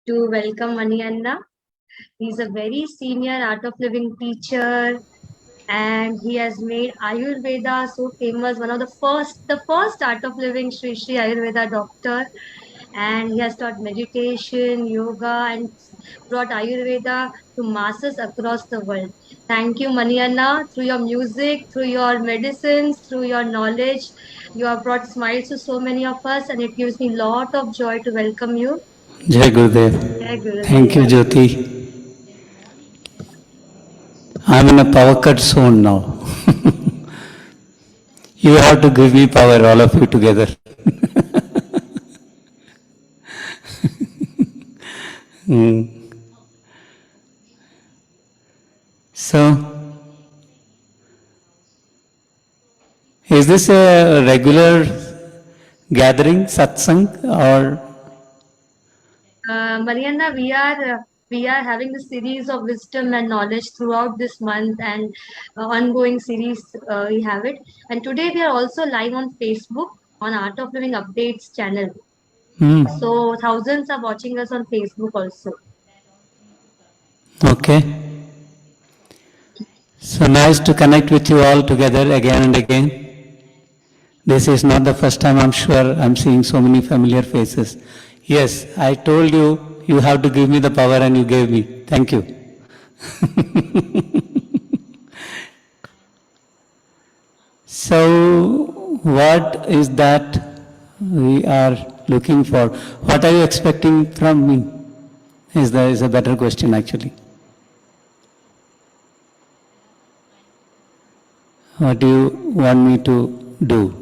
to welcome Manianna. He's a very senior art of living teacher and he has made Ayurveda so famous, one of the first art of living Sri Ayurveda doctor. And he has taught meditation, yoga, and brought Ayurveda to masses across the world. Thank you, Manianna. Through your music, through your medicines, through your knowledge, you have brought smiles to so many of us, and it gives me a lot of joy to welcome you. Jai Gurudev. Jai Thank you, Gurudev. Jyoti. I'm in a power cut zone now. You have to give me power, all of you together. Mm. So, is this a regular gathering, satsang, or? Mariana, we are having the series of wisdom and knowledge throughout this month and ongoing series we have it. And today we are also live on Facebook on Art of Living Updates channel. So thousands are watching us on Facebook also. Okay. So nice to connect with you all together again and again. This is not the first time, I'm sure, I'm seeing so many familiar faces. Yes, I told you, you have to give me the power and you gave me. Thank you. So, what is that we are looking for? What are you expecting from me? Is a better question actually. What do you want me to do?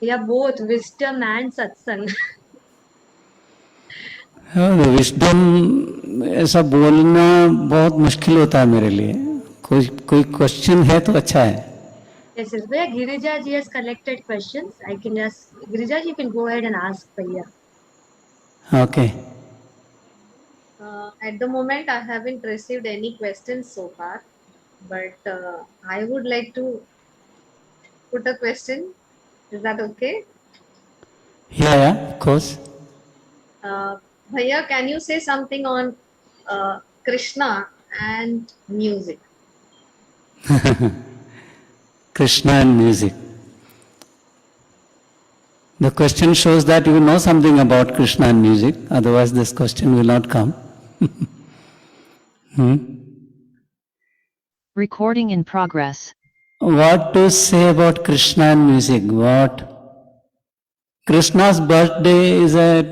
We are both wisdom and satsang. Wisdom ऐसा बोलना बहुत मुश्किल होता है मेरे लिए. कोई question है तो अच्छा है. Yes, yes. Where Girija ji has collected questions, I can just Girija ji, you can go ahead and ask Bhaiya. Okay. At the moment, I haven't received any questions so far, but I would like to put a question. Is that okay? Yeah, of course. Bhaiya, can you say something on Krishna and music? Krishna and music. The question shows that you know something about Krishna and music, otherwise this question will not come. Recording in progress. What to say about Krishna and music? What? Krishna's birthday is a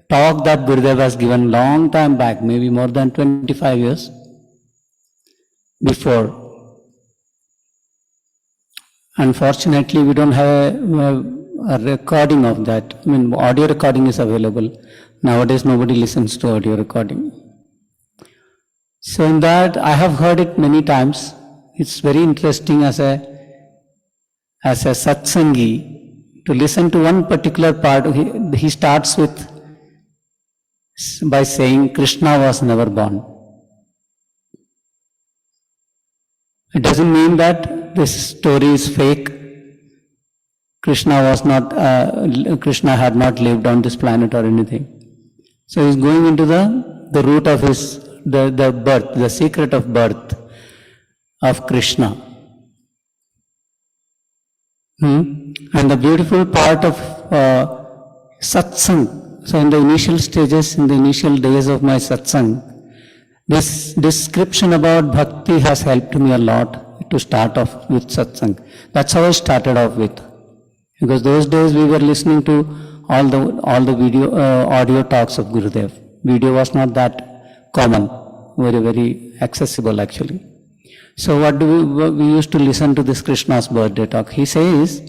talk that Gurudev has given long time back, maybe more than 25 years before. Unfortunately, we don't have a recording of that. I mean, audio recording is available. Nowadays, nobody listens to audio recording. So in that, I have heard it many times. It's very interesting as a satsangi to listen to one particular part. He starts with by saying Krishna was never born. It doesn't mean that this story is fake. Krishna had not lived on this planet or anything. So he's going into the root of his the birth, the secret of birth of Krishna. And the beautiful part of satsang. So in the initial stages, in the initial days of my satsang, this description about bhakti has helped me a lot to start off with satsang. That's how I started off with. Because those days we were listening to all the video audio talks of Gurudev. Video was not that common, very, very accessible actually. So what we used to listen to this Krishna's birthday talk. He says,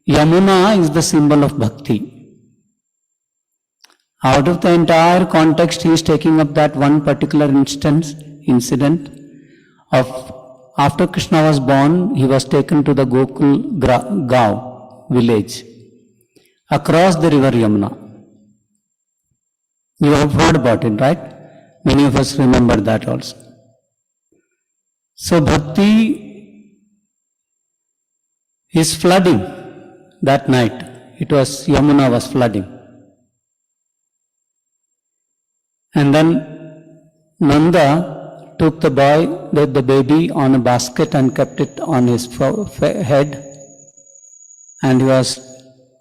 Yamuna is the symbol of bhakti. Out of the entire context, he is taking up that one particular incident of after Krishna was born, he was taken to the Gokul Gaon village across the river Yamuna. You have heard about it, right? Many of us remember that also. So bhakti is flooding that night. Yamuna was flooding. And then Nanda took the boy, the baby on a basket and kept it on his head. And he was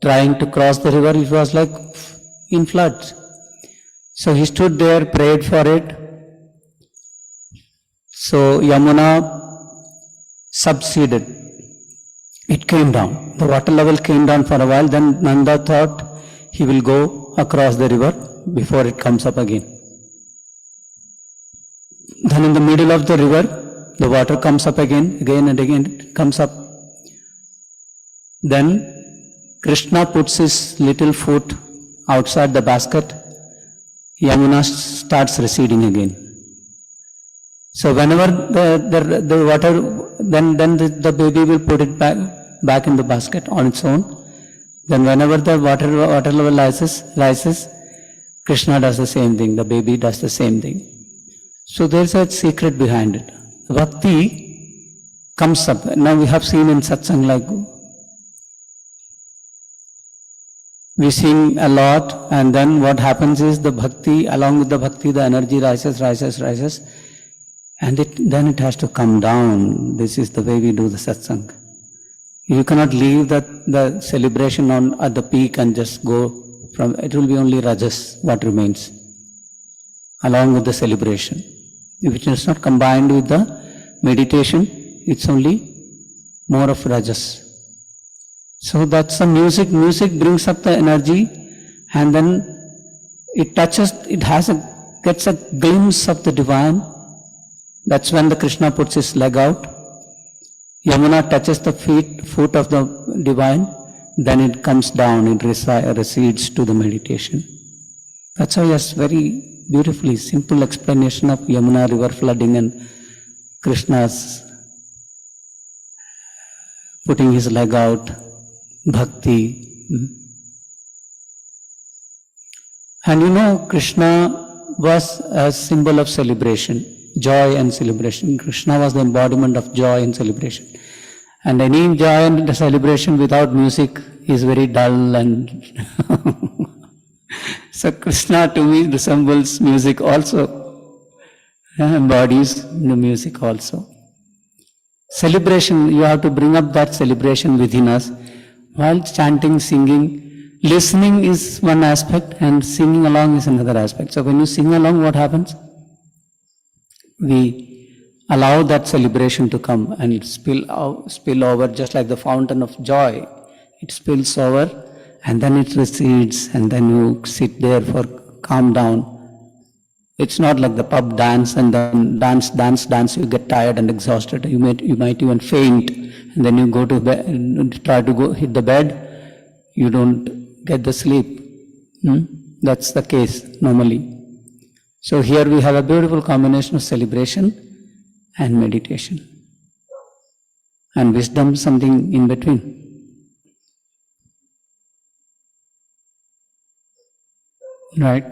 trying to cross the river. It was like in floods. So he stood there, prayed for it. So Yamuna subsided. It came down. The water level came down for a while. Then Nanda thought he will go across the river before it comes up again. Then in the middle of the river, the water comes up again and again it comes up. Then Krishna puts his little foot outside the basket. Yamuna starts receding again. So whenever the water, then the baby will put it back in the basket on its own. Then whenever the water level rises, Krishna does the same thing, the baby does the same thing. So there's a secret behind it. Bhakti comes up. Now we have seen in satsang like we sing a lot, and then what happens is the bhakti, along with the bhakti, the energy rises, and then it has to come down. This is the way we do the satsang. You cannot leave the celebration at the peak and just go from, it will be only rajas what remains, along with the celebration. If it is not combined with the meditation, it's only more of rajas. So that's the music. Music brings up the energy, and then it touches, gets a glimpse of the divine. That's when the Krishna puts his leg out. Yamuna touches the foot of the divine, then it comes down, it recedes to the meditation. That's how, yes, very beautifully, simple explanation of Yamuna river flooding and Krishna's putting his leg out, bhakti. And Krishna was a symbol of celebration. Joy and celebration. Krishna was the embodiment of joy and celebration. And any joy and celebration without music is very dull and so Krishna to me resembles music also, embodies the music also. Celebration, you have to bring up that celebration within us while chanting, singing. Listening is one aspect and singing along is another aspect. So when you sing along, what happens? We allow that celebration to come and spill over, just like the fountain of joy. It spills over and then it recedes, and then you sit there for calm down. It's not like the pub dance and then dance, you get tired and exhausted. You might even faint, and then you go to bed, try to go hit the bed, you don't get the sleep. That's the case normally. So here we have a beautiful combination of celebration and meditation. And wisdom, something in between. Right?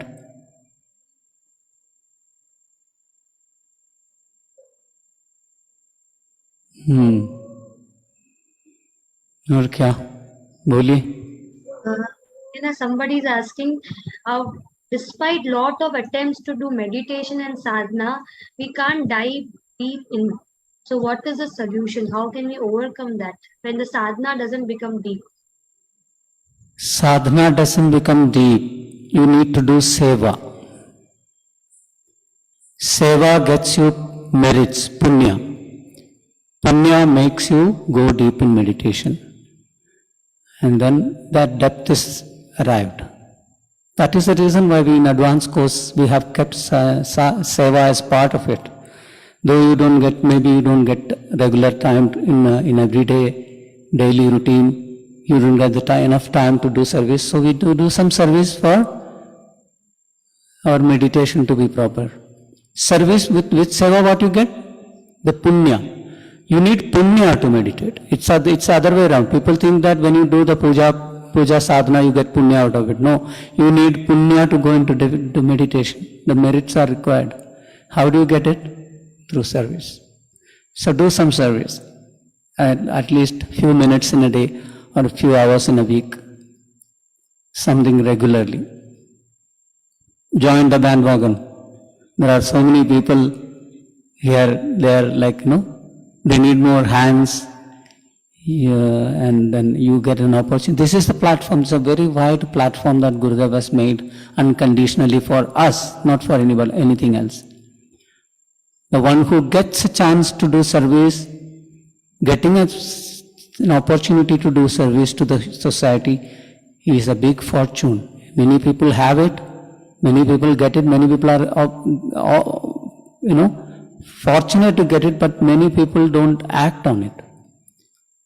और क्या बोलिए? Somebody is asking, despite lot of attempts to do meditation and sadhana, we can't dive deep in. So what is the solution? How can we overcome that when the sadhana doesn't become deep? Sadhana doesn't become deep. You need to do seva. Seva gets you merits, punya. Punya makes you go deep in meditation. And then that depth is arrived. That is the reason why we in advanced course we have kept seva as part of it. Though you don't get regular time in everyday daily routine, you don't get enough time to do service. So we do some service for our meditation to be proper. Service with seva, what you get? The punya. You need punya to meditate. It's the other way around. People think that when you do the puja sadhana, you get punya out of it. No, you need punya to go into meditation. The merits are required. How do you get it? Through service. So do some service. At least few minutes in a day or a few hours in a week. Something regularly. Join the bandwagon. There are so many people here, they are like, they need more hands, and then you get an opportunity. This is the platform. It's a very wide platform that Gurudev has made unconditionally for us, not for anybody, anything else. The one who gets a chance to do service, getting an opportunity to do service to the society is a big fortune. Many people have it, many people get it, many people are, fortunate to get it, but many people don't act on it.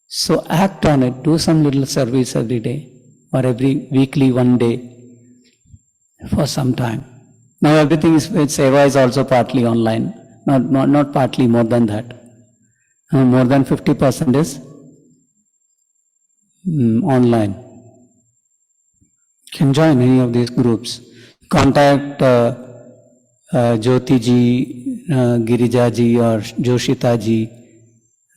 So act on it, do some little service every day or every weekly, one day for some time. Now everything is, Seva is also partly online, not partly, more than that. More than 50% is online. You can join any of these groups. Contact Jyoti ji, Girija ji or Joshita ji.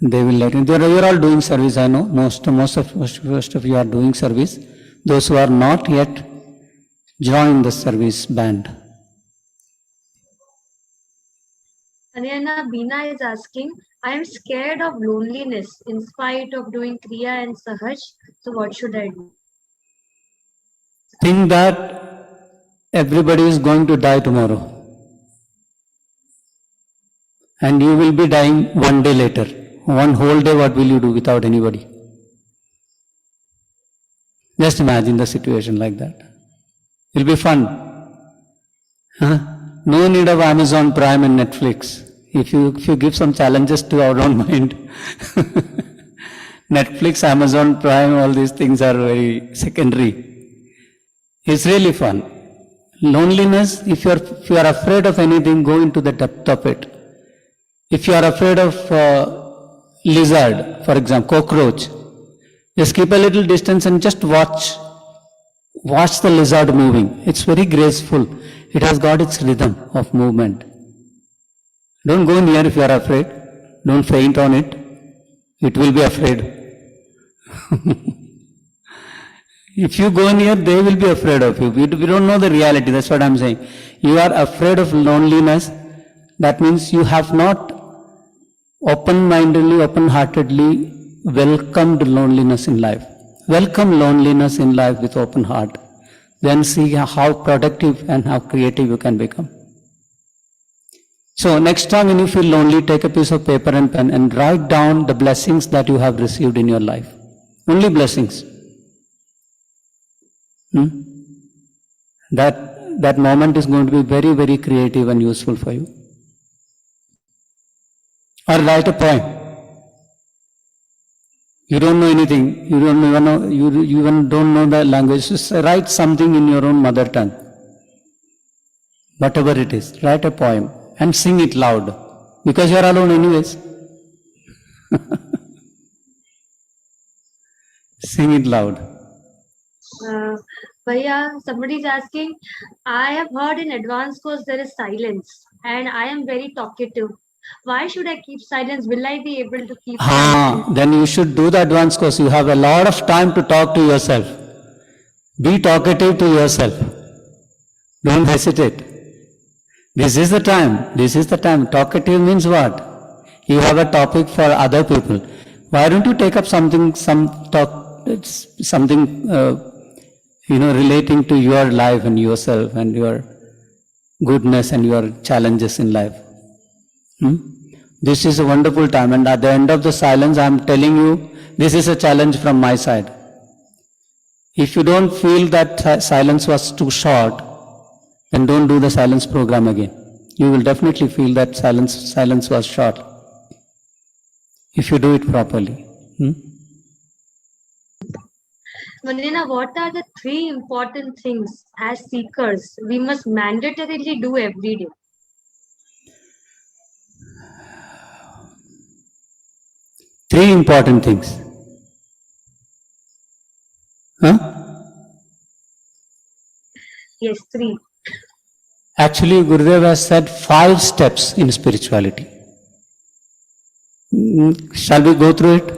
They will let you. You are all doing service, I know. Most of you are doing service. Those who are not yet, join the service band. Ariana Beena is asking, I am scared of loneliness in spite of doing Kriya and Sahaj. So what should I do? Think that everybody is going to die tomorrow. And you will be dying one day later. One whole day, what will you do without anybody? Just imagine the situation like that. It'll be fun. No need of Amazon Prime and Netflix. If you give some challenges to our own mind, Netflix, Amazon Prime, all these things are very secondary. It's really fun. Loneliness, if you are afraid of anything, go into the depth of it. If you are afraid of lizard, for example, cockroach, just keep a little distance and just watch the lizard moving. It's very graceful. It has got its rhythm of movement. Don't go near if you are afraid. Don't faint on it. It will be afraid. If you go near, they will be afraid of you. We don't know the reality. That's what I'm saying. You are afraid of loneliness. That means you have not open-mindedly, open-heartedly welcomed loneliness in life. Welcome loneliness in life with open heart. Then see how productive and how creative you can become. So next time when you feel lonely, take a piece of paper and pen and write down the blessings that you have received in your life. Only blessings. That moment is going to be very, very creative and useful for you. Or write a poem. You don't know anything. You even don't know the language. Just write something in your own mother tongue. Whatever it is, write a poem and sing it loud. Because you are alone anyways. Sing it loud. Bhaiya, somebody is asking, I have heard in advanced course there is silence and I am very talkative. Why should I keep silence? Will I be able to keep silence? Then you should do the advanced course. You have a lot of time to talk to yourself. Be talkative to yourself. Don't hesitate. This is the time. This is the time. Talkative means what? You have a topic for other people. Why don't you take up something relating to your life and yourself and your goodness and your challenges in life? This is a wonderful time, and at the end of the silence, I am telling you, this is a challenge from my side. If you don't feel that silence was too short, then don't do the silence program again. You will definitely feel that silence was short. If you do it properly. Vandana, what are the 3 important things as seekers we must mandatorily do every day? Three important things. Yes, 3. Actually, Gurudev has said 5 steps in spirituality. Shall we go through it?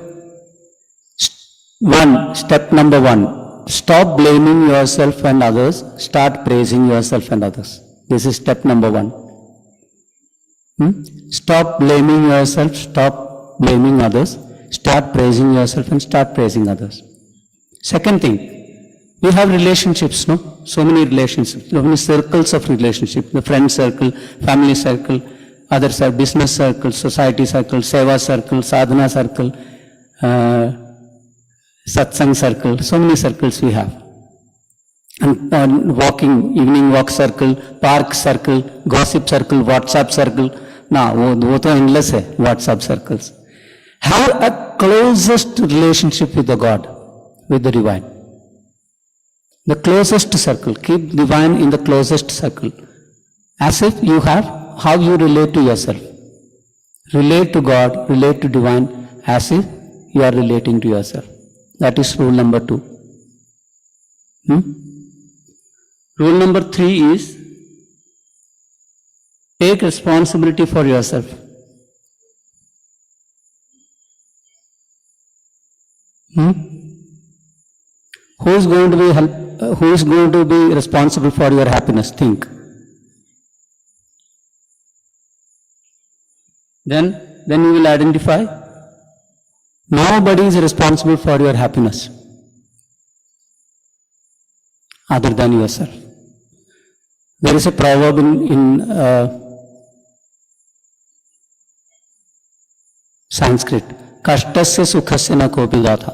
Step number 1. Stop blaming yourself and others. Start praising yourself and others. This is step number 1. Stop blaming yourself, stop blaming others, start praising yourself and start praising others. Second thing, we have relationships, no? So many relationships, so many circles of relationship, the friend circle, family circle, other circle, business circle, society circle, seva circle, sadhana circle, satsang circle, so many circles we have. And walking, evening walk circle, park circle, gossip circle, WhatsApp circle. Now, वो तो endless है, WhatsApp circles. Have a closest relationship with the God, with the divine. The closest circle, keep divine in the closest circle. As if you have, how you relate to yourself. Relate to God, relate to divine, as if you are relating to yourself. That is rule number 2. Rule number 3 is, take responsibility for yourself. Who is going to be responsible for your happiness? Think. Then you will identify. Nobody is responsible for your happiness other than yourself. There is a proverb in Sanskrit, Kashtasya sukhasya na kopi datha,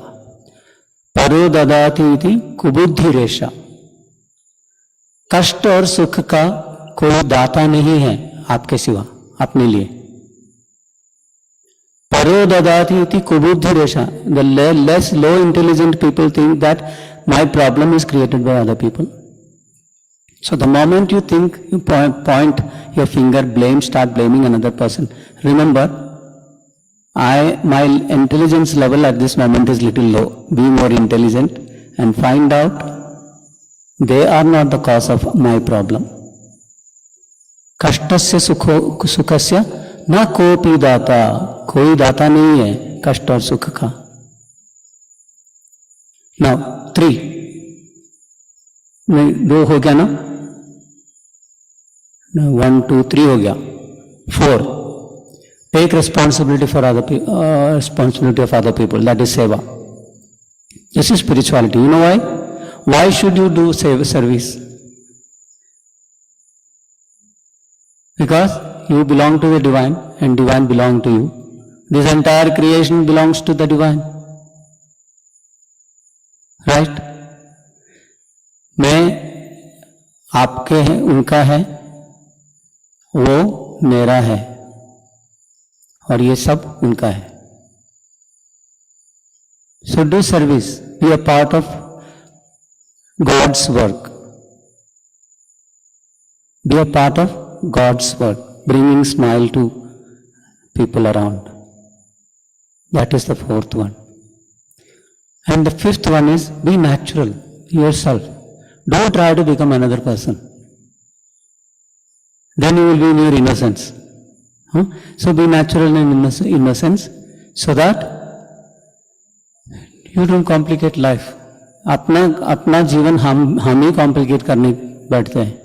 paro dadati iti kubuddhi resha. कष्ट और सुख का कोई दाता नहीं है आपके सिवा, अपने लिए. Paro dadati iti kubuddhi resha. The less low intelligent people think that my problem is created by other people. So the moment you think, you point your finger, start blaming another person. Remember, my intelligence level at this moment is little low. Be more intelligent and find out they are not the cause of my problem. Kashtasya sukhasya na kopi data. कोई दाता नहीं है कष्ट और सुख का. Now 3. 2 हो गया ना? 1, 2, 3 हो गया. 4. Take responsibility for responsibility of other people. That is seva. This is spirituality. You know why? Why should you do service? Because you belong to the divine and divine belong to you. This entire creation belongs to the divine. Right? मैं आपके हैं, उनका है, वो मेरा है और ये सब उनका है. So do service, be a part of God's work. Be a part of God's work, bringing smile to people around. That is the 4th one. And the 5th one is, be natural yourself. Don't try to become another person. Then you will be in your innocence. So be natural in innocence so that you don't complicate life. अपना जीवन हम ही complicate करने बैठते हैं.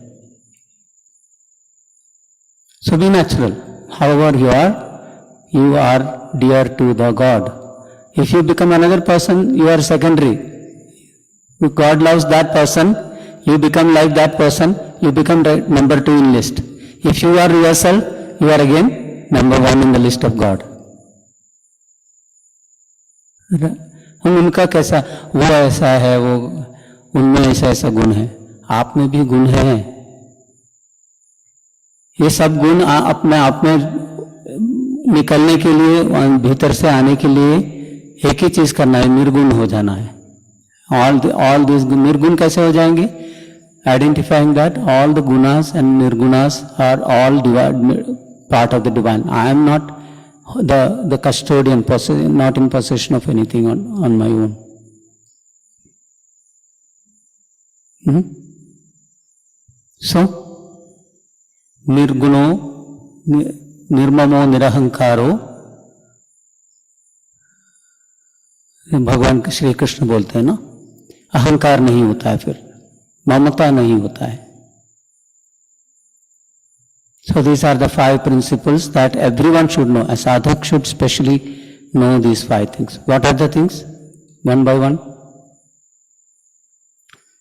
So be natural. However you are dear to the God. If you become another person, you are secondary. If God loves that person, you become like that person, you become number 2 in list. If you are yourself, you are again number 1 in the list of God. उनका कैसा, वो ऐसा है, वो उनमें ऐसा गुण है, आप में भी गुण है. ये सब गुण अपने आप में निकलने के लिए, भीतर से आने के लिए एक ही चीज करना है, निर्गुण हो जाना है. ऑल दिस निर्गुण कैसे हो जाएंगे? Identifying that all the gunas and nirgunas are all part of the divine. I am not the custodian, not in possession of anything on my own. So, nirguno, निर्ममो निरहंकारो, भगवान श्री कृष्ण बोलते हैं ना, अहंकार नहीं होता है, फिर ममता नहीं होता है. So these are the 5 principles that everyone should know. A sadhak should specially know these 5 things. What are the things? One by one.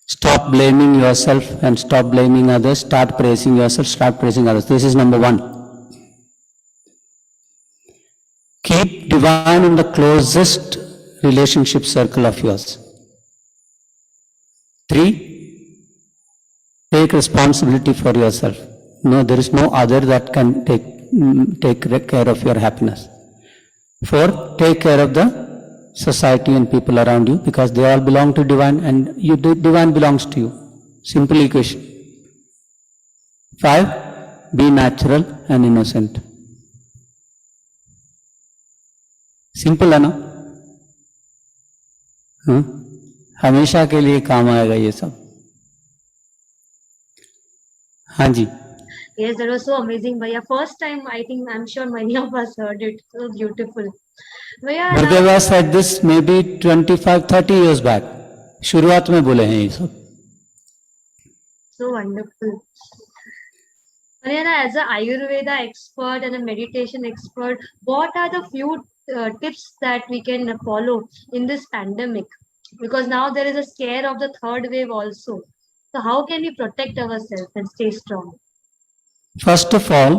Stop blaming yourself and stop blaming others. Start praising yourself, start praising others. This is number 1. Keep divine in the closest relationship circle of yours. 3. Take responsibility for yourself. No, there is no other that can take care of your happiness. 4. Take care of the society and people around you, because they all belong to divine and divine belongs to you. Simple equation. 5. Be natural and innocent. Simple है ना? हमेशा के लिए काम आएगा ये सब. हाँ जी. Yes, that was so amazing, Bhaiya. First time, I think, I'm sure many of us heard it. So beautiful. Bhaiya, Gurudeva said this maybe 25-30 years back. शुरुआत में बोले हैं ये सब. so wonderful. Bhaiya, as an Ayurveda expert and a meditation expert, what are the few tips that we can follow in this pandemic? Because now there is a scare of the 3rd wave also. So how can we protect ourselves and stay strong? First of all,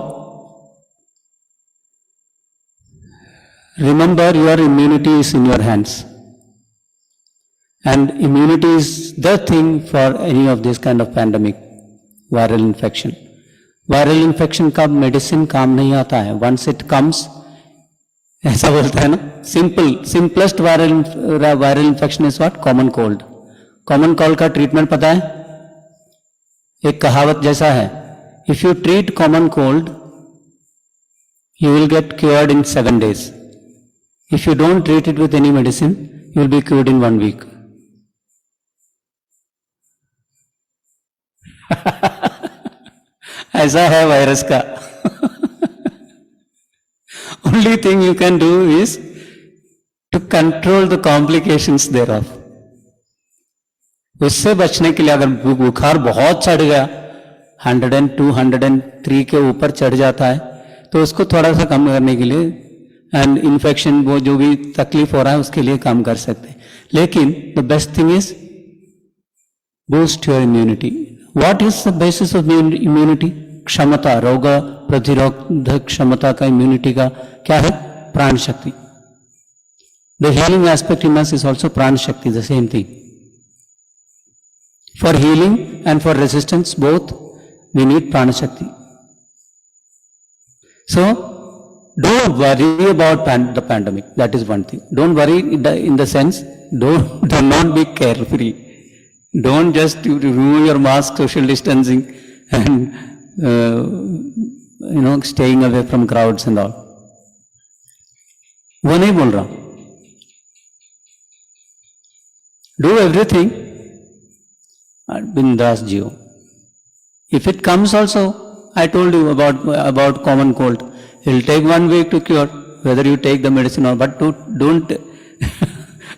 remember your immunity is in your hands. And immunity is the thing for any of this kind of pandemic, viral infection. Viral infection का medicine काम नहीं आता है. Once it comes, ऐसा बोलता है ना, simplest viral infection is what? Common cold. Common cold का treatment पता है? एक कहावत जैसा है. If you treat common cold, you will get cured in 7 days. If you don't treat it with any medicine, you will be cured in 1 week. ऐसा है virus का. Only thing you can do is to control the complications thereof. उससे बचने के लिए अगर बुखार बहुत चढ़ गया, 102, 103 के ऊपर चढ़ जाता है, तो उसको थोड़ा सा कम करने के लिए एंड इन्फेक्शन वो जो भी तकलीफ हो रहा है उसके लिए काम कर सकते हैं. लेकिन the best thing is boost your immunity. What is the basis of immunity? क्षमता, रोग प्रतिरोधक क्षमता का, इम्यूनिटी का क्या है? प्राण शक्ति. The healing aspect in us is also प्राण शक्ति, the same thing. For healing and for resistance both we need prana shakti. So don't worry about the pandemic. That is one thing. Don't worry in the sense, do not be carefree. Don't just remove your mask, social distancing, and staying away from crowds and all. वो नहीं बोल रहा. Do everything bindas jiyo. If it comes also, I told you about common cold. It will take 1 week to cure, whether you take the medicine or, but don't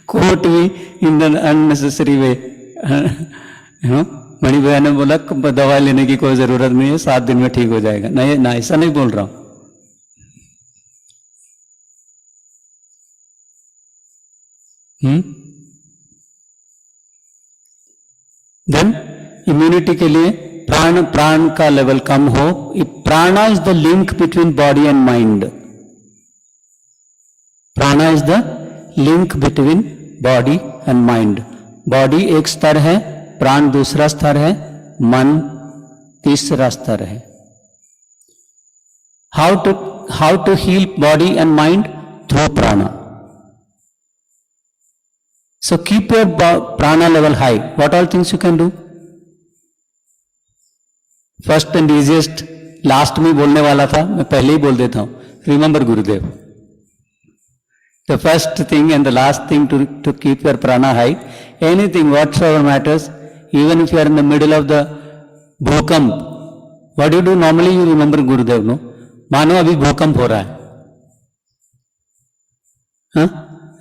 quote me in an unnecessary way. मणि भैया ने बोला दवा लेने की कोई जरूरत नहीं है, 7 दिन में ठीक हो जाएगा. नहीं ना, ऐसा नहीं बोल रहा हूं. देन इम्यूनिटी के लिए प्राण का लेवल कम हो. Prana is the link between body and mind. Prana is the link between body and mind. Body एक स्तर है, प्राण दूसरा स्तर है, मन तीसरा स्तर है. How to heal body and mind? Through prana. So keep your prana level high. What all things you can do? First and easiest, last में बोलने वाला था, मैं पहले ही बोल देता हूं. Remember Gurudev. The first thing and the last thing to keep your prana high. Anything whatsoever matters, even if you are in the middle of the bhukamp, what do you do normally? You remember Gurudev, no? मानो अभी भूकंप हो रहा है. हाँ?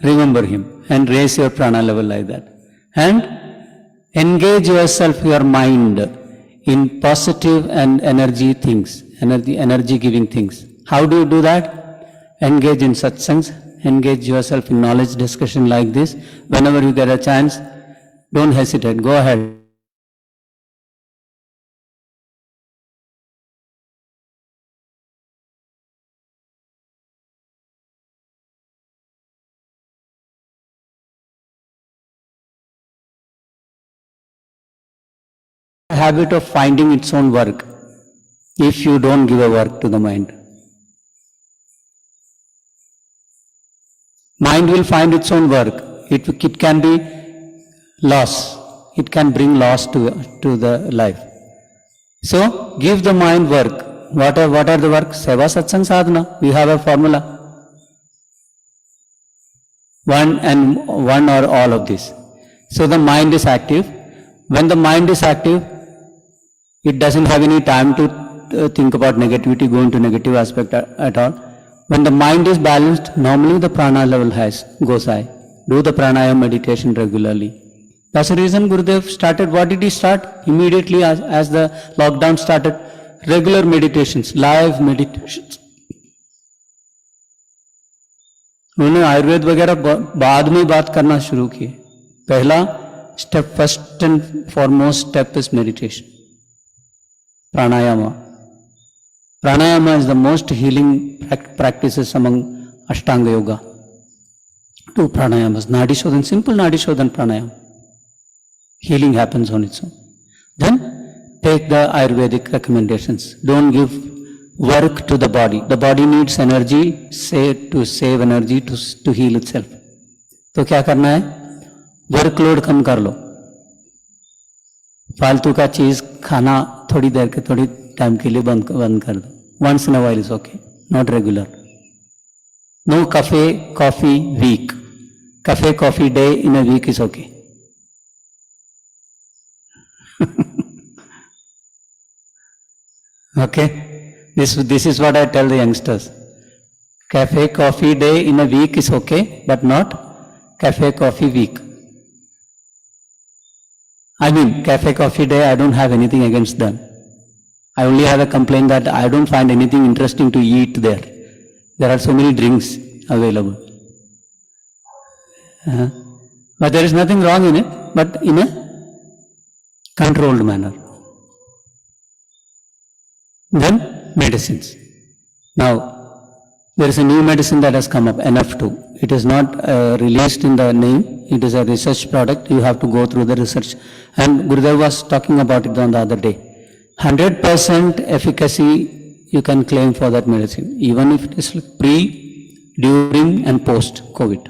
Remember him and raise your prana level like that. And engage yourself, your mind, in positive and energy things. energy giving things. How do you do that? Engage in satsangs, engage yourself in knowledge discussion like this. Whenever you get a chance, don't hesitate, go ahead. Habit of finding its own work if you don't give a work to the mind. Mind will find its own work. It can be loss. It can bring loss to the life. So give the mind work. What are the work? Seva, satsang, sadhana. We have a formula. One or all of this. So the mind is active. When the mind is active, it doesn't have any time to think about negativity, go into negative aspect at all. When the mind is balanced, normally the prana level goes high. Do the pranayama meditation regularly. That's the reason Gurudev started. What did he start? Immediately as the lockdown started, regular meditations, live meditations. उन्होंने आयुर्वेद वगैरह बाद में बात करना शुरू किए. पहला step, first and foremost step is meditation. Pranayama. Pranayama is the most healing practices among Ashtanga Yoga. Two pranayamas, Nadi Shodhan, simple Nadi Shodhan pranayama. Healing happens on its own. Then take the Ayurvedic recommendations. Don't give work to the body. The body needs energy, to save energy to heal itself. तो क्या करना है? Workload कम कर लो. फालतू का चीज खाना थोड़ी देर के थोड़ी टाइम के लिए बंद कर दो. Once in a while is okay, not regular. No cafe, coffee week. Cafe, coffee day in a week is okay. Okay? This is what I tell the youngsters. Cafe, coffee day in a week is okay, but not cafe, coffee week. I mean, cafe, coffee day, I don't have anything against them. I only have a complaint that I don't find anything interesting to eat there. There are so many drinks available. But there is nothing wrong in it, but in a controlled manner. Then medicines. Now, there is a new medicine that has come up, NF2. It is not released in the name. It is a research product. You have to go through the research. And Gurudev was talking about it on the other day. 100% efficacy you can claim for that medicine, even if it is pre, during and post COVID.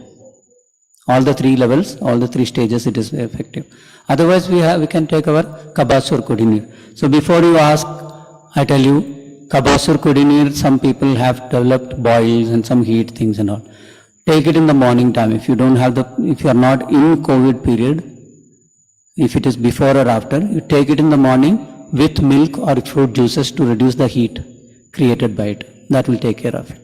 All the three levels, all the three stages, it is effective. Otherwise, we can take our Kabasur Kudinir. So before you ask, I tell you, Kabasur Kudinir, some people have developed boils and some heat things and all. Take it in the morning time. If you don't have if you are not in COVID period, if it is before or after, you take it in the morning with milk or fruit juices to reduce the heat created by it. That will take care of it.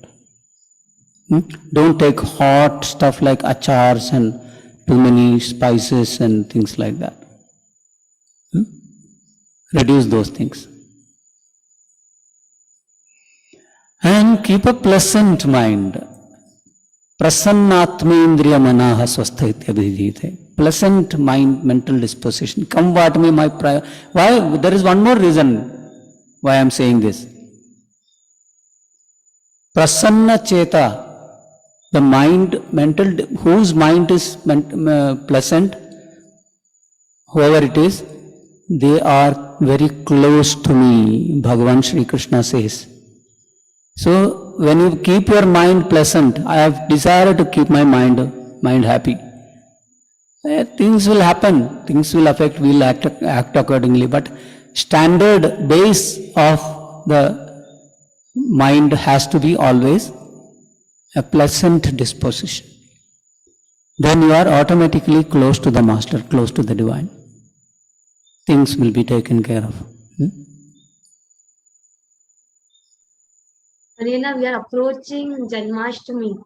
Don't take hot stuff like achars and too many spices and things like that. Reduce those things. And keep a pleasant mind. Prasannatmendriya manaha swastha ityabhijite. Pleasant mind, mental disposition. Come what may my prayer. Why? There is one more reason why I am saying this. Prasanna cheta. The mind, whose mind is pleasant, whoever it is, they are very close to me, Bhagavan Shri Krishna says. So, when you keep your mind pleasant, I have desire to keep my mind happy. Things will happen, things will affect, we will act accordingly, but standard base of the mind has to be always a pleasant disposition. Then you are automatically close to the Master, close to the Divine. Things will be taken care of. Arena, we are approaching Janmashtami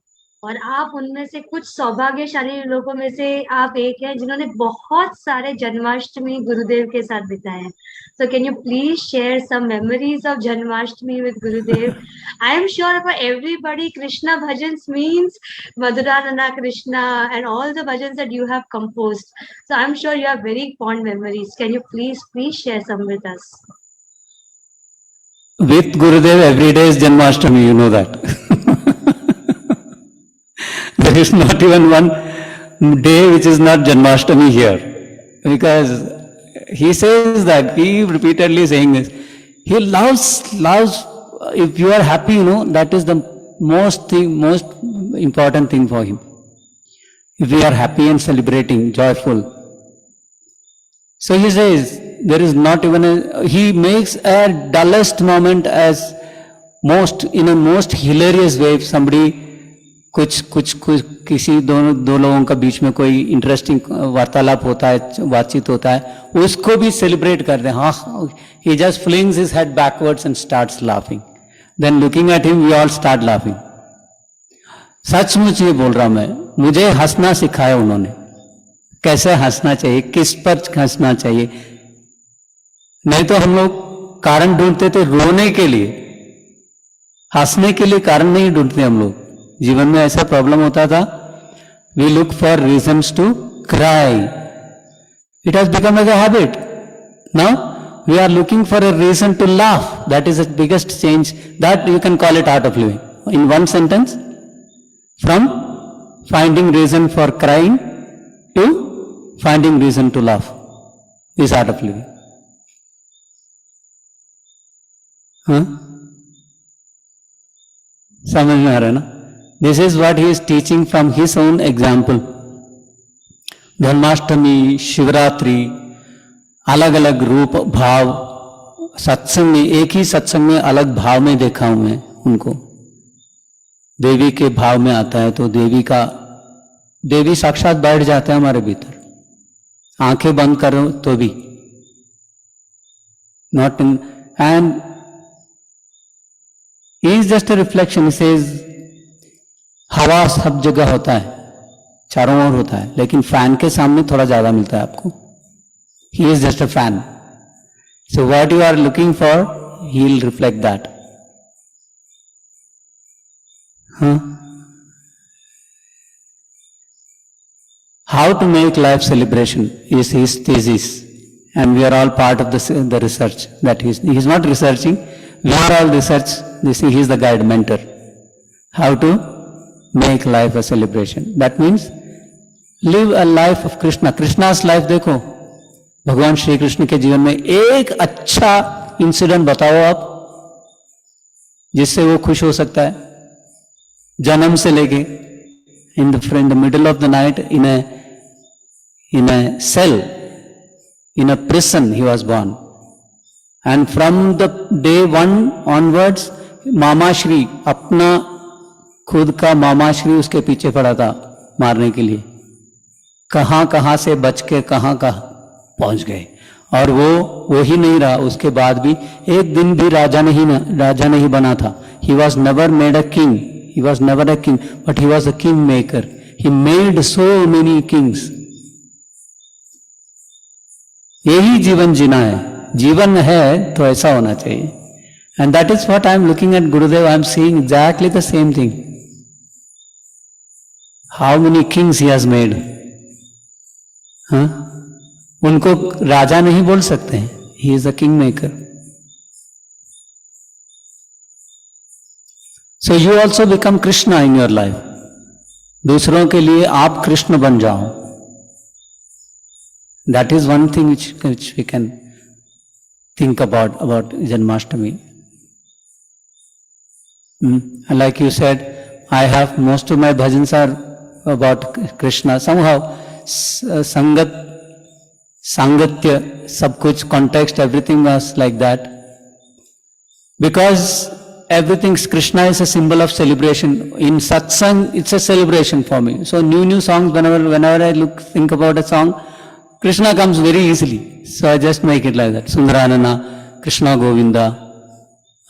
और आप उनमें से कुछ सौभाग्यशाली लोगों में से आप एक हैं जिन्होंने बहुत सारे जन्माष्टमी गुरुदेव के साथ बिताए हैं. So can you please share some memories of Janmashtami with Gurudev? I am sure for everybody, Krishna bhajans means Madhuranana Krishna and all the bhajans that you have composed. So I'm sure you have very fond memories. Can you please share some with us? With Gurudev, every day is Janmashtami, you know that. There is not even one day which is not Janmashtami here. Because he says that, he repeatedly saying this. He loves, if you are happy, you know, that is the most important thing for him. If we are happy and celebrating, joyful. So he says, there is not even he makes a dullest moment as in a most hilarious way. If somebody किसी दो लोगों का बीच में कोई interesting वार्तालाप होता है, बातचीत होता है, उसको भी सेलिब्रेट कर दें. हाँ, he just flings his head backwards and starts laughing. Then looking at him, we all start laughing. सचमुच ये बोल रहा हूं मैं, मुझे हंसना सिखाया उन्होंने. कैसे हंसना चाहिए, किस पर हंसना चाहिए. नहीं तो हम लोग कारण ढूंढते थे रोने के लिए, हंसने के लिए कारण नहीं ढूंढते हम लोग. जीवन में ऐसा प्रॉब्लम होता था. We look for reasons to cry. It has become as a habit. Now we are looking for a reason to laugh. That is the biggest change. That you can call it art of living in one sentence. From finding reason for crying to finding reason to laugh is art of living. हाँ, समझ में आ रहा है ना. This is what he is teaching from his own example. Janmashtami, Shivratri, अलग अलग रूप भाव. सत्संग में, एक ही सत्संग में अलग भाव में देखा हूं मैं उनको. देवी के भाव में आता है तो देवी साक्षात बैठ जाते हैं हमारे भीतर. आंखें बंद करो तो भी not in. And he is just a reflection. He says हवा सब जगह होता है, चारों ओर होता है, लेकिन फैन के सामने थोड़ा ज्यादा मिलता है आपको. He is just a fan. So what you are looking for, he will reflect that. How to make life celebration is his thesis, and we are all part of the research that he is not researching. We are all research. He is the guide, mentor. How to make life a celebration. That means live a life of Krishna. Krishna's life देखो. भगवान श्री कृष्ण के जीवन में एक अच्छा incident बताओ आप जिससे वो खुश हो सकता है. जन्म से लेके in the middle of the night in a cell, in a prison he was born. And from the day one onwards, मामा श्री, अपना खुद का मामा श्री उसके पीछे पड़ा था मारने के लिए. कहां से बच के कहां पहुंच गए. और वो ही नहीं रहा. उसके बाद भी एक दिन भी राजा नहीं बना था. He was never made a king. He was never a king, but he was a king maker. He made so many kings. यही जीवन जीना है. जीवन है तो ऐसा होना चाहिए. And that is what I am looking at Gurudev. I am seeing exactly the same thing. How many kings he has made. उनको राजा नहीं बोल सकते हैं. He is a king maker. So you also become Krishna in your life. दूसरों के लिए आप कृष्ण बन जाओ. That is one thing which we can think about Janmashtami. Like you said, I have most of my bhajans are about Krishna. Somehow, sangatya, sab kuch, context, everything was like that. Because everything's Krishna is a symbol of celebration. In satsang, it's a celebration for me. So new songs, whenever I think about a song, Krishna comes very easily. So I just make it like that. Sundaranana, Krishna Govinda,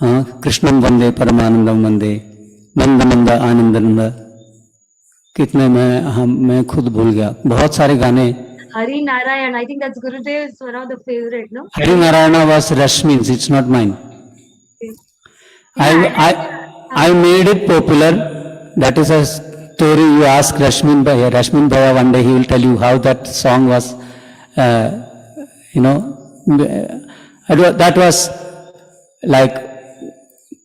Krishnam Vande, Paramanandam Vande, Nanda Nanda, Anandananda. कितने मैं खुद भूल गया, बहुत सारे गाने. Hari Narayan, I think that's Gurudev's one of the favorite, no? Hari Narayana was Rashmi's, it's not mine. I made it popular. That is a story. You ask Rashmin Bhaiya. Rashmin Bhaiya, one day he will tell you how that song was, that was like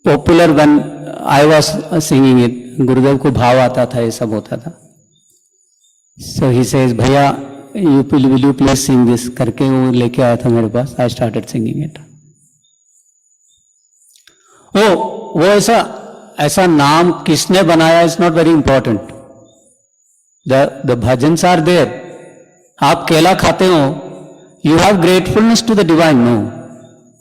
popular when I was singing it. गुरुदेव को भाव आता था, ये सब होता था. So he says, भैया will you please sing this? करके वो लेके आया था मेरे पास. I started singing it. वो ऐसा नाम किसने बनाया, is not very important. The bhajans are there. आप केला खाते हो, you have gratefulness to the divine. No,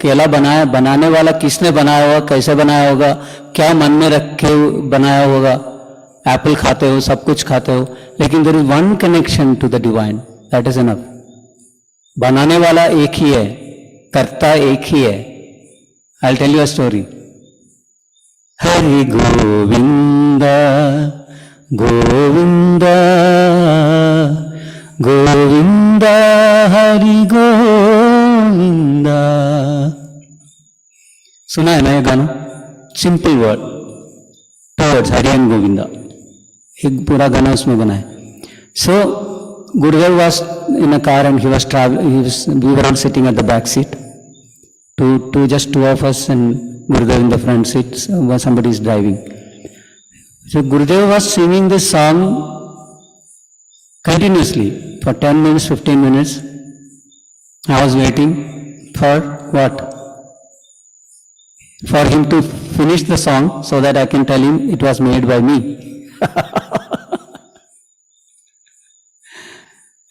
केला बनाने वाला किसने बनाया होगा, कैसे बनाया होगा, क्या मन में रख के बनाया होगा. एप्पल खाते हो, सब कुछ खाते हो, लेकिन there is one connection to the divine. That is enough. बनाने वाला एक ही है, करता एक ही है. I will tell you a story. Hari Govind Govind Govind Hari Govind. सुना है ना ये गाना? Simple word, towards Hari and Govinda. एक पूरा गाना उसमें बना है. सो Gurudev was in a car and we were all sitting at the back seat. Just two of us and Gurudev in the front seat, somebody is driving. So Gurudev was singing this song continuously for 10 minutes, 15 minutes. I was waiting for what? For him to finish the song so that I can tell him it was made by me.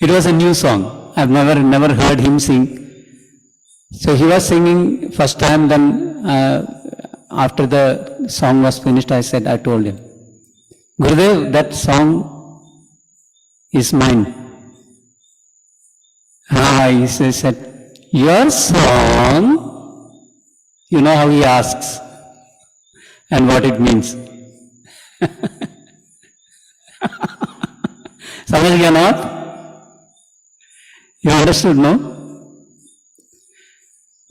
It was a new song. I've never heard him sing. So he was singing first time, then after the song was finished, I told him, Gurudev, that song is mine. He said, your song? You know how he asks and what it means. समझ गया ना आप? You understood, no?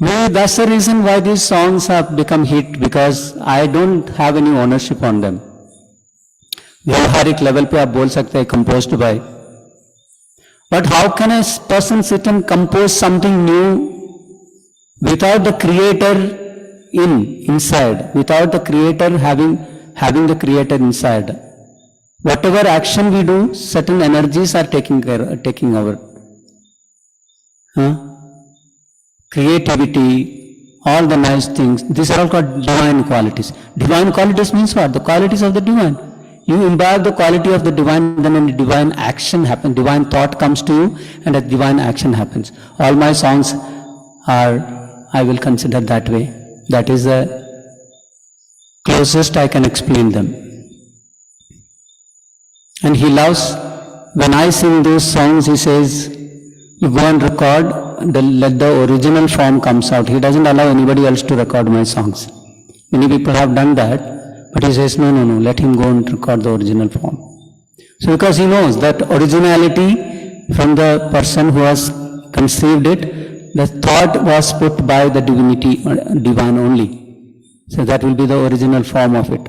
Maybe that's the reason why these songs have become hit, because I don't have any ownership on them. व्यवहारिक level पे आप बोल सकते हैं composed by. But how can a person sit and compose something new without the creator inside, without the creator having the creator inside? Whatever action we do, certain energies are taking over. Creativity, all the nice things, these are all called divine qualities. Divine qualities means what? The qualities of the divine. You imbibe the quality of the divine, then a divine action happens. Divine thought comes to you and a divine action happens. All my songs are, I will consider that way. That is the closest I can explain them. And he loves, when I sing those songs, he says, you go and record, let the original form comes out. He doesn't allow anybody else to record my songs. Many people have done that, but he says, no, let him go and record the original form. So because he knows that originality from the person who has conceived it, the thought was put by the divinity, divine only. So that will be the original form of it.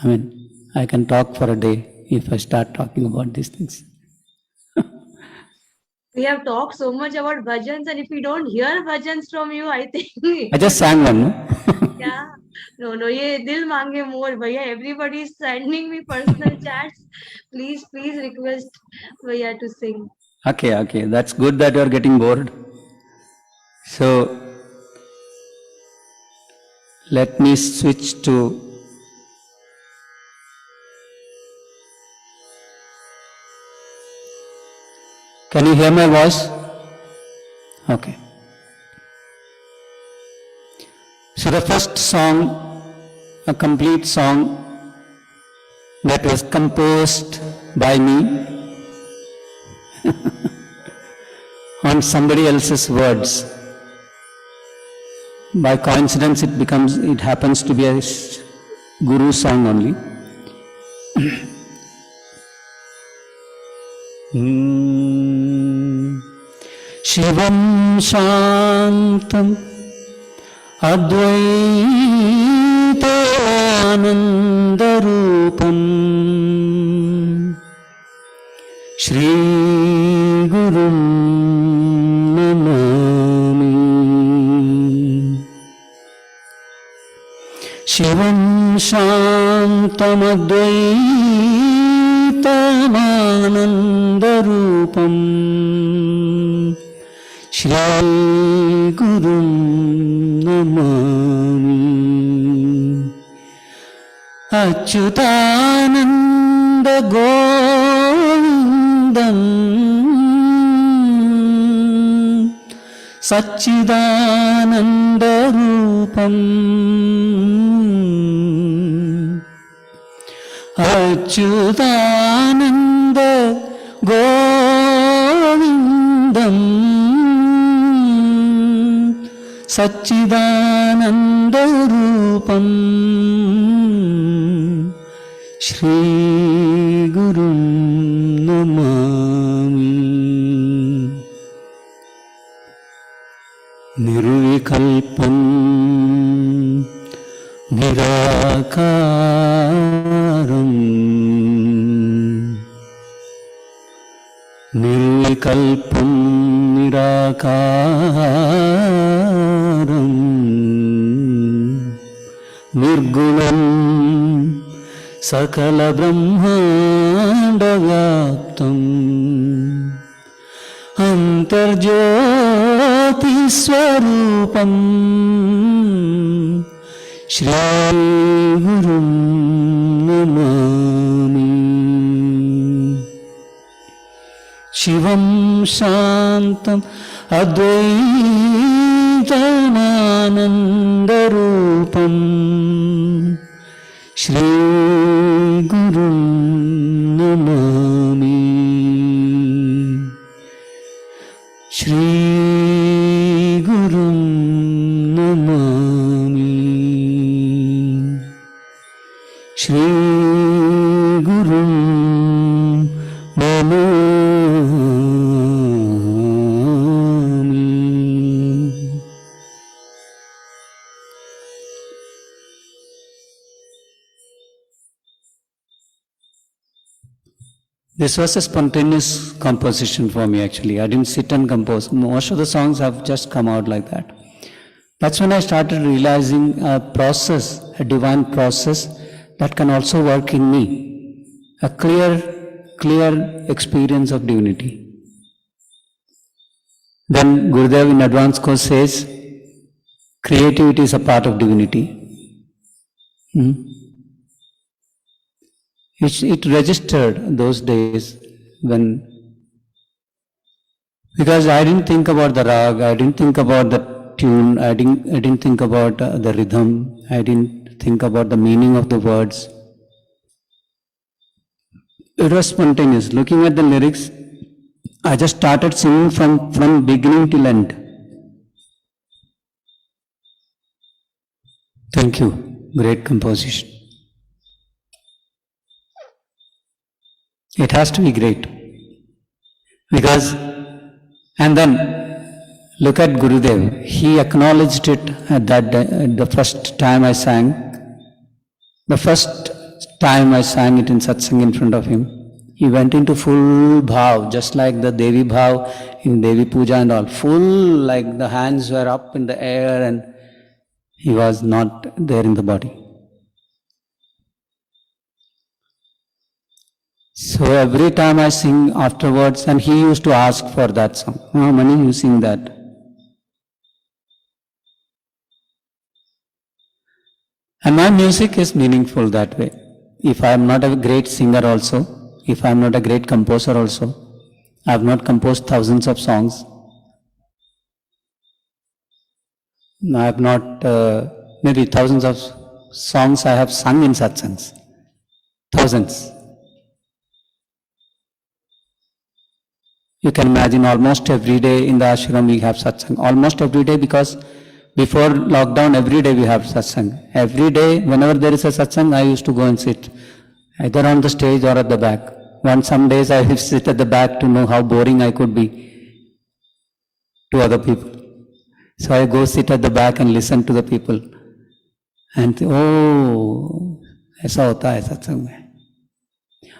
I mean, I can talk for a day if I start talking about these things. We have talked so much about bhajans, and if we don't hear bhajans from you, I think I just sang one, no? yeah. No, ye dil mange more, bhaiya. Everybody is sending me personal chats. Please request bhaiya to sing. Okay. That's good that you are getting bored. So, let me switch to Can you hear my voice? Okay. So the first song, a complete song that was composed by me on somebody else's words. By coincidence, it happens to be a guru song only. शिवं शान्तम् अद्वैतानन्दरूपम् श्रीगुरुं नमामि। शिवं शान्तमद्वैतमानन्दरूपम् श्रीगुरुं नमामि। अच्युतानन्द गोविन्दं सच्चिदानन्दरूपम् अच्युतानन्द गोविन्दं सच्चिदानन्दरूपम् श्रीगुरुं नमामि। निर्विकल्पं निराकारं निर्विकल्पं निराकारं निर्गुणं सकलब्रह्माण्डव्याप्तम् अन्तर्ज्योतिस्वरूपम् श्रीगुरुं नमामि। शिवं शान्तम् अद्वैतानन्दरूपम् श्रीगुरुं Namami. श्रीगुरुं Namami. श्रीगुरुं Namami. This was a spontaneous composition for me actually. I didn't sit and compose. Most of the songs have just come out like that. That's when I started realizing a process, a divine process that can also work in me. A clear experience of divinity. Then Gurudev in advance course says, creativity is a part of divinity. It registered those days because I didn't think about the rag, I didn't think about the tune, I didn't think about the rhythm, I didn't think about the meaning of the words. It was spontaneous. Looking at the lyrics, I just started singing from beginning till end. Thank you. Great composition. It has to be great. And then look at Gurudev. He acknowledged it at the first time I sang. The first time I sang it in satsang in front of him. He went into full bhav, just like the Devi bhav in Devi Puja and all. Full, like the hands were up in the air and he was not there in the body. So every time I sing afterwards, and he used to ask for that song. Oh, Mani, you sing that. And my music is meaningful that way. If I am not a great singer also, if I am not a great composer also, I have not composed thousands of songs. I have not, maybe thousands of songs I have sung in satsangs. Thousands. You can imagine almost every day in the ashram we have satsang. Almost every day, because before lockdown every day we have satsang. Every day whenever there is a satsang I used to go and sit either on the stage or at the back. Some days I will sit at the back to know how boring I could be to other people. So I go sit at the back and listen to the people. And oh, ऐसा होता है सत्संग में.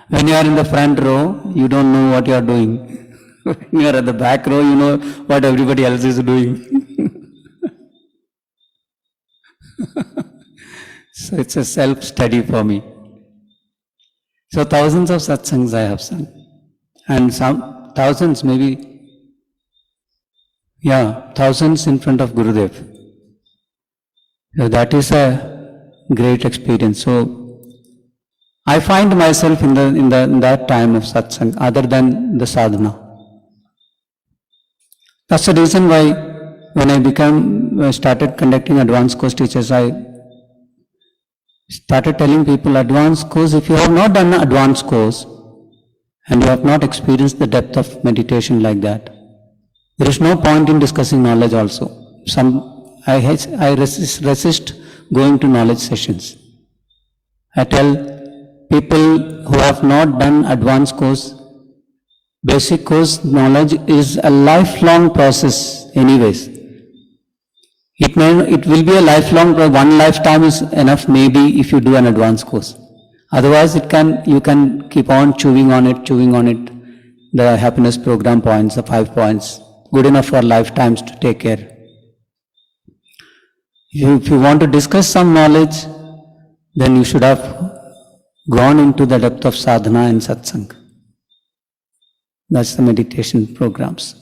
When you are in the front row, you don't know what you are doing. When you are at the back row, you know what everybody else is doing. So it's a self-study for me. So thousands of satsangs I have sung. And some thousands maybe, thousands in front of Gurudev. So that is a great experience. So I find myself in that time of satsang other than the sadhana. That's the reason why when I started conducting advanced course teachers, I started telling people advanced course, if you have not done an advanced course and you have not experienced the depth of meditation like that, there is no point in discussing knowledge also. I resist going to knowledge sessions. I tell people who have not done advanced course, basic course knowledge is a lifelong process anyways. It will be a lifelong, one lifetime is enough maybe if you do an advanced course. Otherwise you can keep on chewing on it, the happiness program points, the 5 points, good enough for lifetimes to take care. If you want to discuss some knowledge, then you should have gone into the depth of sadhana and satsang. That's the meditation programs.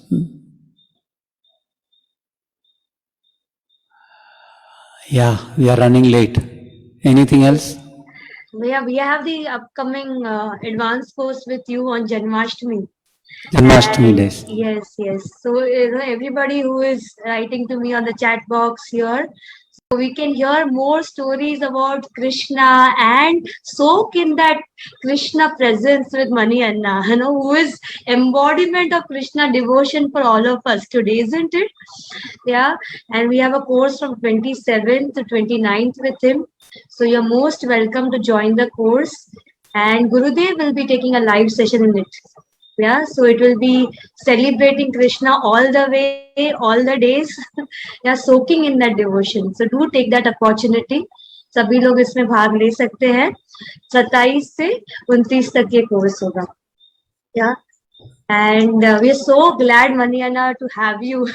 Yeah, we are running late. Anything else? We have the upcoming advanced course with you on Janmashtami. Janmashtami days. Yes. So everybody who is writing to me on the chat box here, so we can hear more stories about Krishna and soak in that Krishna presence with Mani Anna, who is embodiment of Krishna devotion for all of us today, isn't it? Yeah, and we have a course from 27th to 29th with him. So you're most welcome to join the course. And Gurudev will be taking a live session in it. Yeah, so it will be celebrating Krishna all the way, all the days. Yeah, soaking in that devotion. So do take that opportunity. सभी लोग इसमें भाग ले सकते हैं. 27 से 29 तक ये कोर्स होगा. Yeah. And we are so glad, Mani Anna, to have you.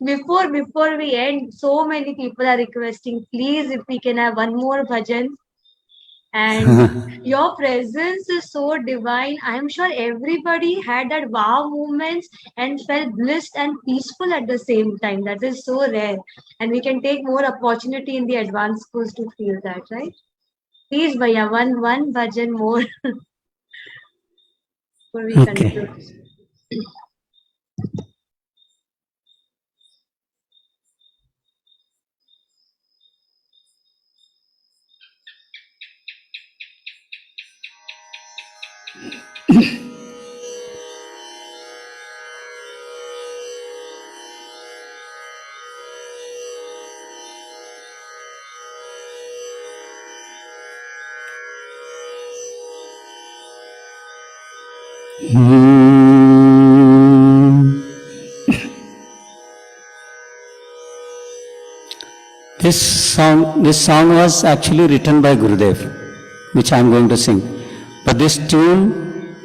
Before we end, so many people are requesting, please, if we can have one more bhajan. And your presence is so divine. I'm sure everybody had that wow moments and felt blissed and peaceful at the same time. That is so rare. And we can take more opportunity in the advanced course to feel that, right? Please, Bhaiya, one bhajan more. Before we conclude. This song was actually written by Gurudev, which I am going to sing. But this tune,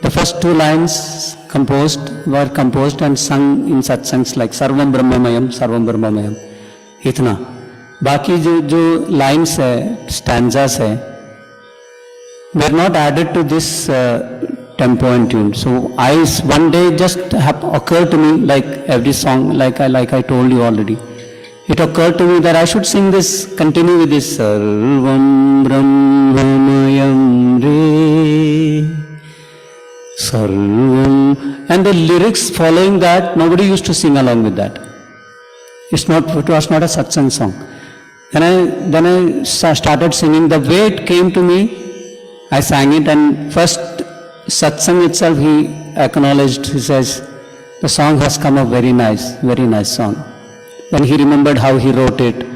the first 2 lines were composed and sung in satsangs like Sarvam Brahmamayam, itna. Baki jo lines hai, stanzas hai, were not added to this tempo and tune. So one day just occurred to me, like every song, like I told you already. It occurred to me that I should sing this, continue with this Sarvam Brahmamayam Re Sarvam, and the lyrics following that, nobody used to sing along with that. It was not a satsang song. Then I started singing. The way it came to me, I sang it, and first satsang itself he acknowledged. He says, the song has come up very nice song. Then he remembered how he wrote it,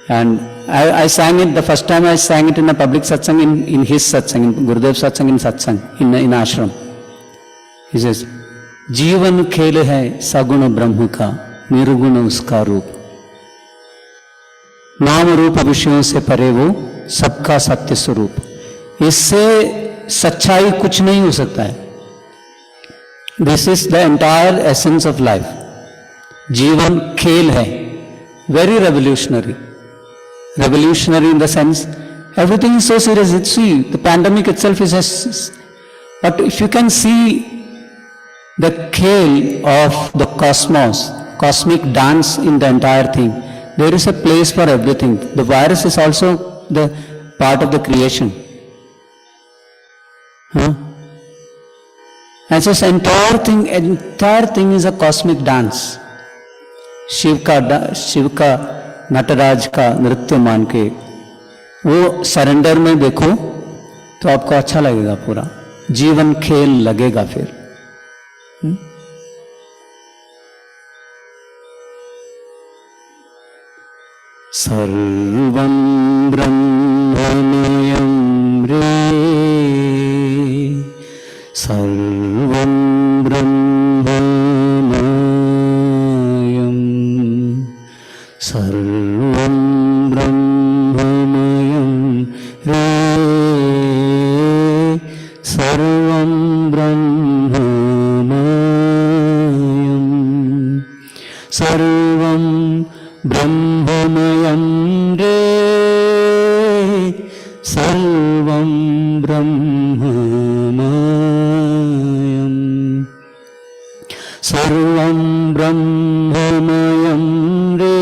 and I sang it, the first time I sang it in a public satsang, in his satsang, in Gurudev satsang, in ashram. He says, जीवन खेल है सगुण ब्रह्म का, निर्गुण उसका रूप, नाम रूप विषयों से परे वो सबका सत्य स्वरूप। इससे सच्चाई कुछ नहीं हो सकता है। This is the entire essence of life. जीवन खेल है, very revolutionary. Revolutionary in the sense, everything is so serious. See, the pandemic itself is but if you can see the scale of the cosmos, cosmic dance in the entire thing, there is a place for everything. The virus is also the part of the creation. And so this entire thing is a cosmic dance. Shiva का नटराज का नृत्य मान के वो surrender में देखो तो आपको अच्छा लगेगा, पूरा जीवन खेल लगेगा फिर। सर्वं ब्रह्ममयं रे, सर्वं ब्रह्ममयं, सर्वं ब्रह्ममयं रे, सर्वं ब्रह्ममयं, सर्वं ब्रह्ममयं रे, सर्वं ब्रह्ममयं, सर्वं ब्रह्ममयं रे,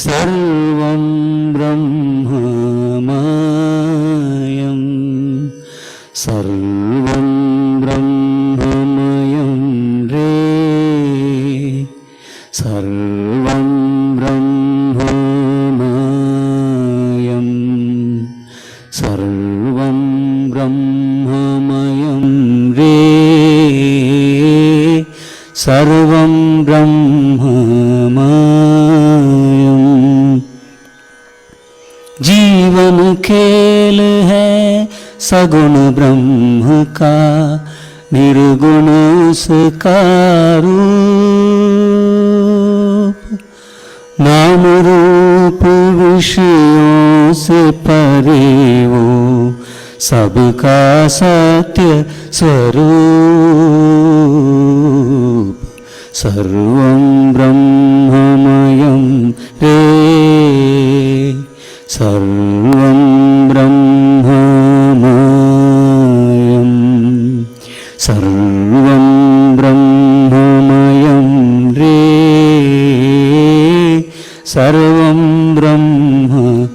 सर्वं ब्रह्ममयं, सर्वं ब्रह्ममयं रे, सर्वं ब्रह्ममयं, सर्वं ब्रह्ममयं रे, सर्वं ब्रह्ममयं। जीवन खेल है सगुण ब्रह्म का, निर्गुण उसका रूप, नाम रूप विषयों से परे वो सबका सत्य स्वरूप, सर्वं ब्रह्ममयं रे, सर्वं ब्रह्ममयं, सर्वं ब्रह्ममयं रे, सर्वं ब्रह्ममयं।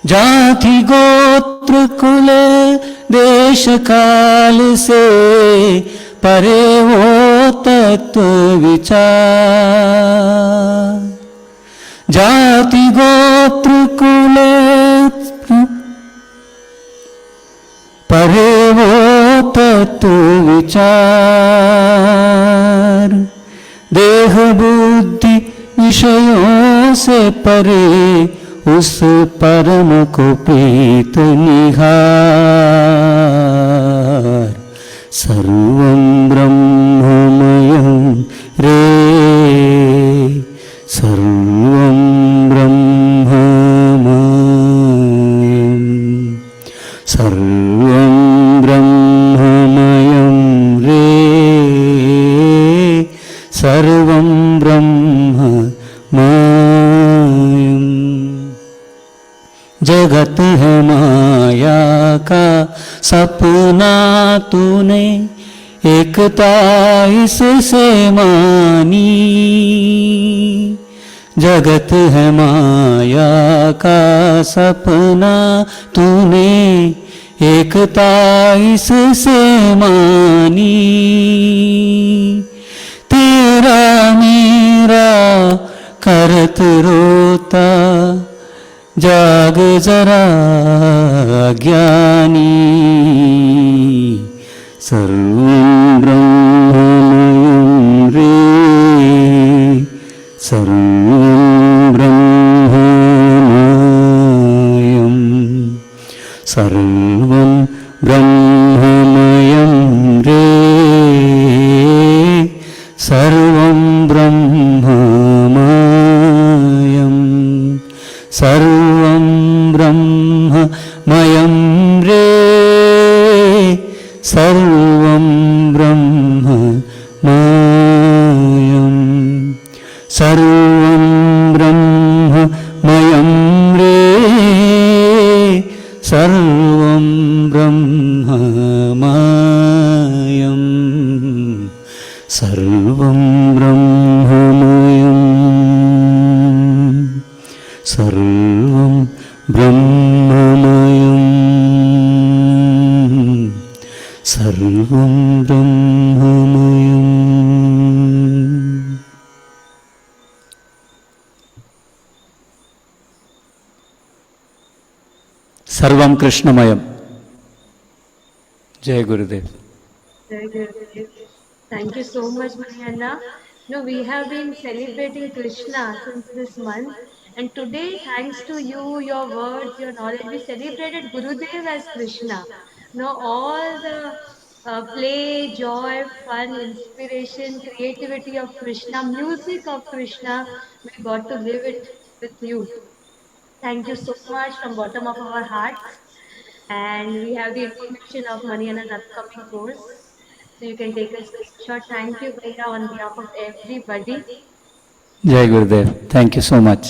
जाति गोत्र कुल देश काल से परे वो तत्व विचार, जाति गोत्र कुल परे वो तत्व विचार, देह बुद्धि विषयों से परे उस परम को प्रीत निहार, सर्वं ब्रह्ममयं रे, सर्वं ब्रह्ममयं, सर्वं ब्रह्ममयं रे, सर्वं ब्रह्ममयं। जगत है माया का सपना तूने एकता इससे मानी, जगत है माया का सपना तूने एकता इससे मानी, तेरा मेरा करत रोता जाग जरा ज्ञानी, सर्वं ब्रह्ममयं रे, सर्वं ब्रह्ममयं सर्वं ब्रह्ममयं रे सर्वं ब्रह्ममयं सर्वं ब्रह्ममयं रे सर्वं ब्रह्ममयं सर्वं ब्रह्ममयं रे सर्वं ब्रह्ममयं सर्वं ब्रह्ममयं सर्वं ब्रह्ममयं सर्वं ब्रह्ममयम् सर्वं कृष्णमयम्। जय गुरुदेव। Very good. Thank you so much, Mariana. No, we have been celebrating Krishna since this month, and today, thanks to you, your words, your knowledge, we celebrated Gurudev as Krishna. Now, all the play, joy, fun, inspiration, creativity of Krishna, music of Krishna, we got to live it with you. Thank you so much from bottom of our hearts. And we have the information of Mariana's upcoming course. So you can take a screenshot. Thank you, Bhaira, on behalf of everybody. जय गुरुदेव। Thank you so much.